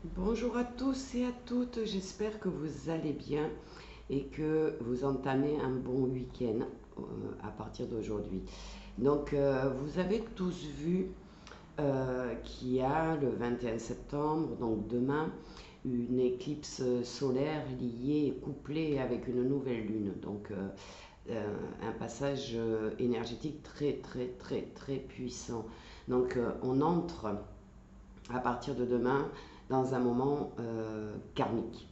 Bonjour à tous et à toutes, j'espère que vous allez bien et que vous entamez un bon week-end à partir d'aujourd'hui. Vous avez tous vu qu'il y a le 21 septembre, donc demain, une éclipse solaire liée et couplée avec une nouvelle lune. Un passage énergétique très très très très puissant. On entre à partir de demain dans un moment karmique.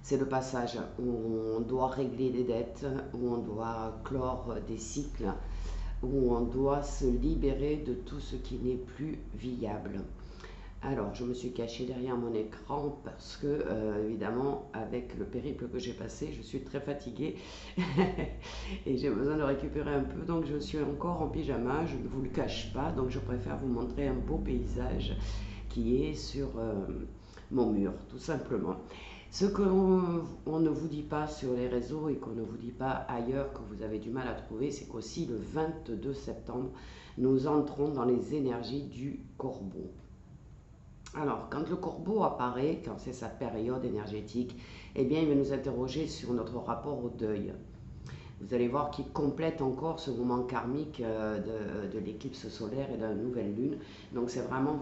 C'est le passage où on doit régler des dettes, où on doit clore des cycles, où on doit se libérer de tout ce qui n'est plus viable. Alors, je me suis cachée derrière mon écran parce que, évidemment, avec le périple que j'ai passé, je suis très fatiguée et j'ai besoin de récupérer un peu. Donc, je suis encore en pyjama, je ne vous le cache pas. Donc, je préfère vous montrer un beau paysage qui est sur mon mur, tout simplement. Ce qu'on ne vous dit pas sur les réseaux et qu'on ne vous dit pas ailleurs, que vous avez du mal à trouver, c'est qu'aussi le 22 septembre, nous entrons dans les énergies du corbeau. Alors, quand le corbeau apparaît, quand c'est sa période énergétique, eh bien, il va nous interroger sur notre rapport au deuil. Vous allez voir qu'il complète encore ce moment karmique de l'éclipse solaire et de la nouvelle lune. Donc, c'est vraiment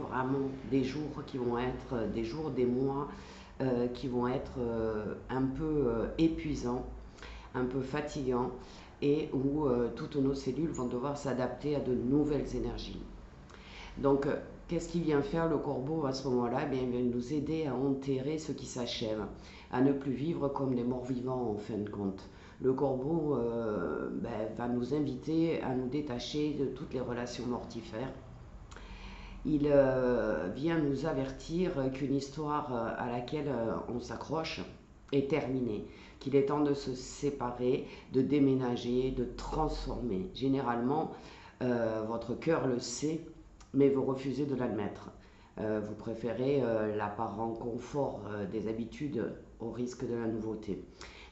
des jours qui vont être des jours, des mois qui vont être un peu épuisants, un peu fatigants et où toutes nos cellules vont devoir s'adapter à de nouvelles énergies. Donc, qu'est-ce qu'il vient faire le corbeau à ce moment-là? Eh bien, il vient nous aider à enterrer ce qui s'achève, à ne plus vivre comme des morts vivants en fin de compte. Le corbeau va nous inviter à nous détacher de toutes les relations mortifères. Il vient nous avertir qu'une histoire à laquelle on s'accroche est terminée, qu'il est temps de se séparer, de déménager, de transformer. Généralement, votre cœur le sait, mais vous refusez de l'admettre. Vous préférez l'apparent confort des habitudes au risque de la nouveauté.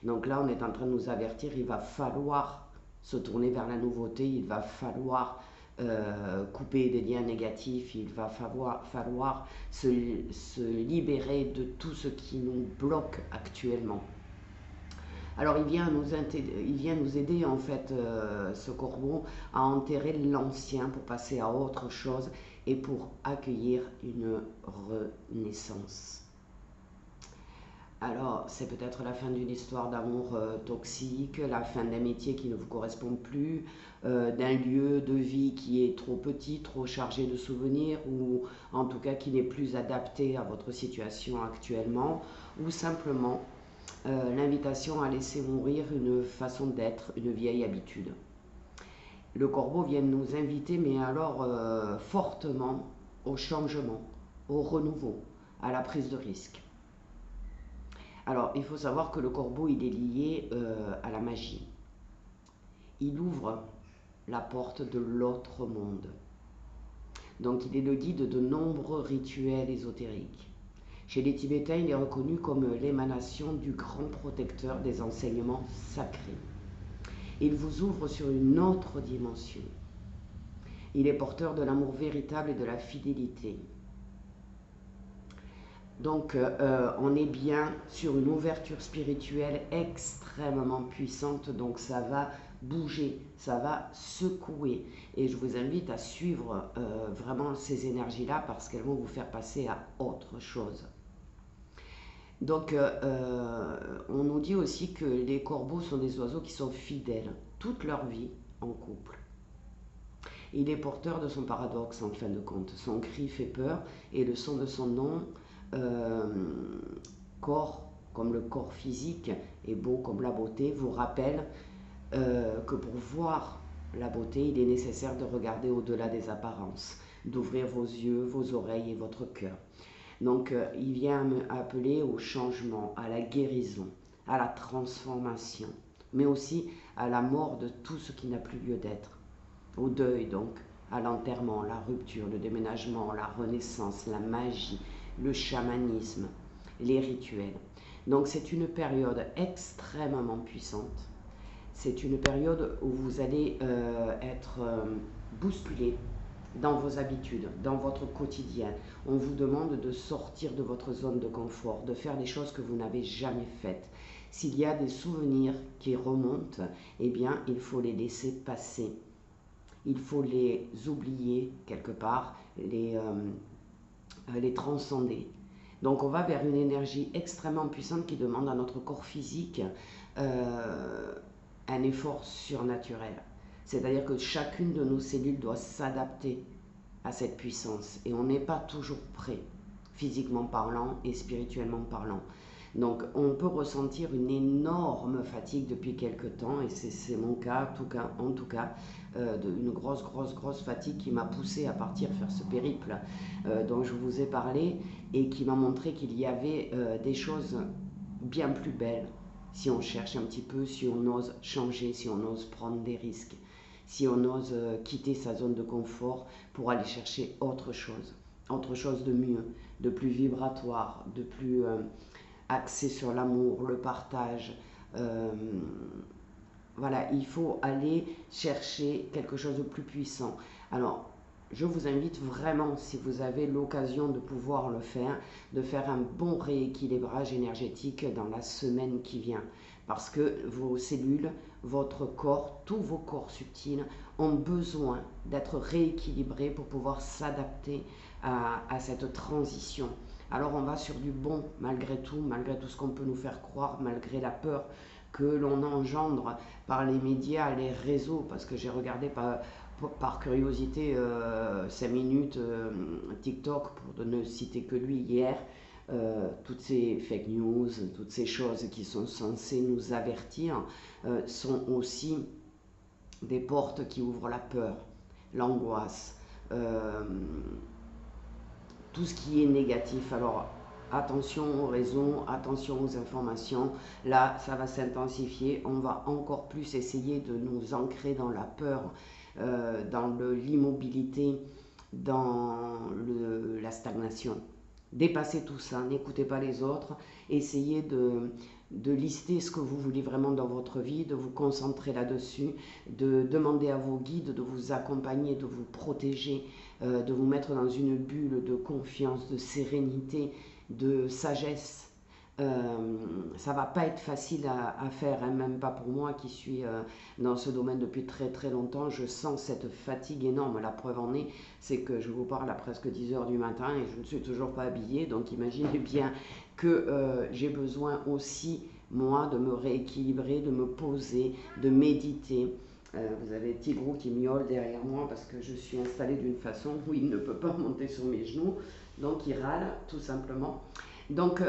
Donc là, on est en train de nous avertir, il va falloir se tourner vers la nouveauté, il va falloir couper des liens négatifs, il va falloir se libérer de tout ce qui nous bloque actuellement. Alors il vient nous aider en fait, ce corbeau, à enterrer l'ancien pour passer à autre chose et pour accueillir une renaissance. Alors, c'est peut-être la fin d'une histoire d'amour toxique, la fin d'un métier qui ne vous correspond plus, d'un lieu de vie qui est trop petit, trop chargé de souvenirs, ou en tout cas qui n'est plus adapté à votre situation actuellement, ou simplement l'invitation à laisser mourir une façon d'être, une vieille habitude. Le corbeau vient nous inviter, mais alors fortement, au changement, au renouveau, à la prise de risque. Alors, il faut savoir que le corbeau, il est lié à la magie. Il ouvre la porte de l'autre monde. Donc, il est le guide de nombreux rituels ésotériques. Chez les Tibétains, il est reconnu comme l'émanation du grand protecteur des enseignements sacrés. Il vous ouvre sur une autre dimension. Il est porteur de l'amour véritable et de la fidélité. Donc, on est bien sur une ouverture spirituelle extrêmement puissante. Donc, ça va bouger, ça va secouer. Et je vous invite à suivre vraiment ces énergies-là parce qu'elles vont vous faire passer à autre chose. Donc, on nous dit aussi que les corbeaux sont des oiseaux qui sont fidèles toute leur vie en couple. Il est porteur de son paradoxe en fin de compte. Son cri fait peur et le son de son nom, euh, corps comme le corps physique et beau comme la beauté, vous rappelle que pour voir la beauté, il est nécessaire de regarder au-delà des apparences, d'ouvrir vos yeux, vos oreilles et votre cœur. Donc, il vient appeler au changement, à la guérison, à la transformation, mais aussi à la mort de tout ce qui n'a plus lieu d'être. Au deuil, donc, à l'enterrement, la rupture, le déménagement, la renaissance, la magie, le chamanisme, les rituels. Donc, c'est une période extrêmement puissante. C'est une période où vous allez être bousculé, dans vos habitudes, dans votre quotidien. On vous demande de sortir de votre zone de confort, de faire des choses que vous n'avez jamais faites. S'il y a des souvenirs qui remontent, eh bien, il faut les laisser passer. Il faut les oublier quelque part, les transcender. Donc on va vers une énergie extrêmement puissante qui demande à notre corps physique un effort surnaturel. C'est-à-dire que chacune de nos cellules doit s'adapter à cette puissance. Et on n'est pas toujours prêt, physiquement parlant et spirituellement parlant. Donc on peut ressentir une énorme fatigue depuis quelque temps, et c'est mon cas, en tout cas, une grosse fatigue qui m'a poussé à partir faire ce périple dont je vous ai parlé, et qui m'a montré qu'il y avait des choses bien plus belles si on cherche un petit peu, si on ose changer, si on ose prendre des risques, si on ose quitter sa zone de confort pour aller chercher autre chose de mieux, de plus vibratoire, de plus axé sur l'amour, le partage. Voilà, il faut aller chercher quelque chose de plus puissant. Alors, je vous invite vraiment, si vous avez l'occasion de pouvoir le faire, de faire un bon rééquilibrage énergétique dans la semaine qui vient. Parce que vos cellules, votre corps, tous vos corps subtils ont besoin d'être rééquilibrés pour pouvoir s'adapter à cette transition. Alors on va sur du bon malgré tout ce qu'on peut nous faire croire, malgré la peur que l'on engendre par les médias, les réseaux, parce que j'ai regardé par curiosité 5 minutes TikTok, pour ne citer que lui hier, toutes ces fake news, toutes ces choses qui sont censées nous avertir, sont aussi des portes qui ouvrent la peur, l'angoisse, tout ce qui est négatif. Alors attention aux réseaux, attention aux informations, là ça va s'intensifier, on va encore plus essayer de nous ancrer dans la peur, dans l'immobilité, dans la stagnation. Dépassez tout ça, n'écoutez pas les autres, essayez de lister ce que vous voulez vraiment dans votre vie, de vous concentrer là-dessus, de demander à vos guides de vous accompagner, de vous protéger, de vous mettre dans une bulle de confiance, de sérénité, de sagesse. Ça va pas être facile à faire, hein, même pas pour moi qui suis dans ce domaine depuis très longtemps. Je sens cette fatigue énorme. La preuve en est, c'est que je vous parle à presque 10 h du matin et je ne suis toujours pas habillée. Donc imaginez bien que j'ai besoin aussi, moi, de me rééquilibrer, de me poser, de méditer. Vous avez Tigrou qui miaule derrière moi parce que je suis installée d'une façon où il ne peut pas monter sur mes genoux. Donc il râle tout simplement. Donc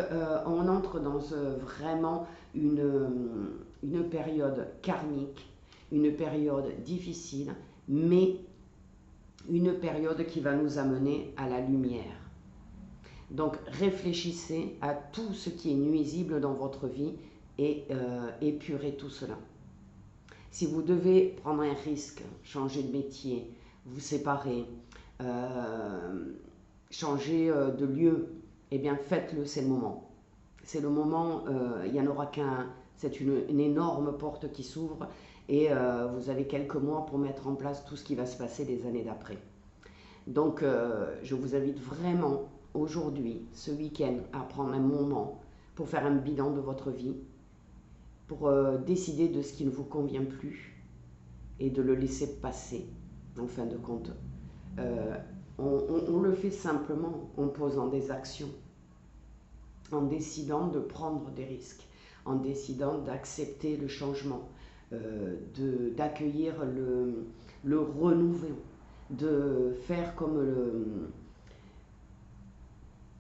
on entre dans vraiment une période karmique, une période difficile, mais une période qui va nous amener à la lumière. Donc réfléchissez à tout ce qui est nuisible dans votre vie et épurez tout cela. Si vous devez prendre un risque, changer de métier, vous séparer, changer de lieu, eh bien faites-le, c'est le moment. C'est le moment, il n'y en aura qu'un, c'est une énorme porte qui s'ouvre et vous avez quelques mois pour mettre en place tout ce qui va se passer les années d'après. Donc je vous invite vraiment aujourd'hui, ce week-end, à prendre un moment pour faire un bilan de votre vie, pour décider de ce qui ne vous convient plus et de le laisser passer, en fin de compte. On le fait simplement en posant des actions, en décidant de prendre des risques, en décidant d'accepter le changement, d'accueillir le renouveau, de faire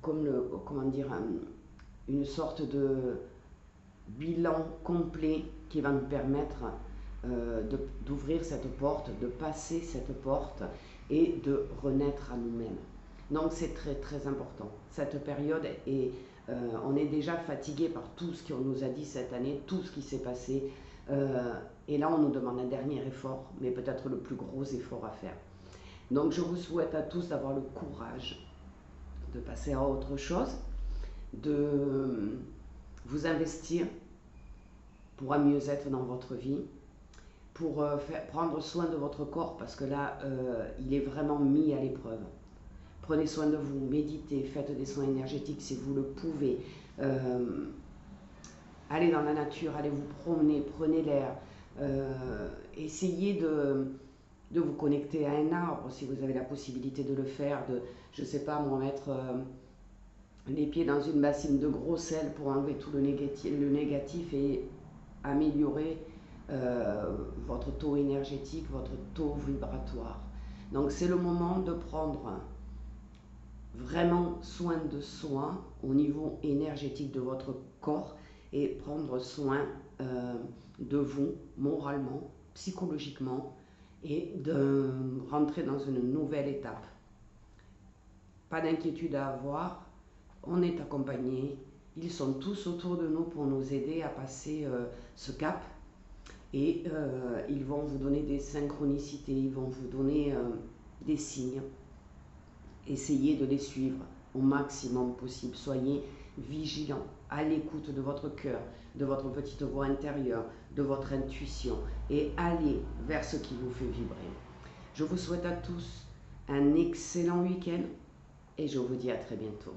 comment dire, une sorte de bilan complet qui va nous permettre d'ouvrir cette porte, de passer cette porte et de renaître à nous-mêmes. Donc c'est très important. Cette période on est déjà fatigué par tout ce qu'on nous a dit cette année, tout ce qui s'est passé. Et là, on nous demande un dernier effort, mais peut-être le plus gros effort à faire. Donc je vous souhaite à tous d'avoir le courage de passer à autre chose, de vous investir pour un mieux-être dans votre vie, pour prendre soin de votre corps, parce que là, il est vraiment mis à l'épreuve. Prenez soin de vous, méditez, faites des soins énergétiques si vous le pouvez. Allez dans la nature, allez vous promener, prenez l'air. Essayez de vous connecter à un arbre si vous avez la possibilité de le faire. Je ne sais pas, moi, mettre les pieds dans une bassine de gros sel pour enlever tout le négatif et améliorer votre taux énergétique, votre taux vibratoire. Donc c'est le moment de prendre vraiment soin de soi au niveau énergétique de votre corps et prendre soin de vous moralement, psychologiquement et de rentrer dans une nouvelle étape. Pas d'inquiétude à avoir, on est accompagné, ils sont tous autour de nous pour nous aider à passer ce cap et ils vont vous donner des synchronicités, ils vont vous donner des signes. Essayez de les suivre au maximum possible. Soyez vigilants, à l'écoute de votre cœur, de votre petite voix intérieure, de votre intuition et allez vers ce qui vous fait vibrer. Je vous souhaite à tous un excellent week-end et je vous dis à très bientôt.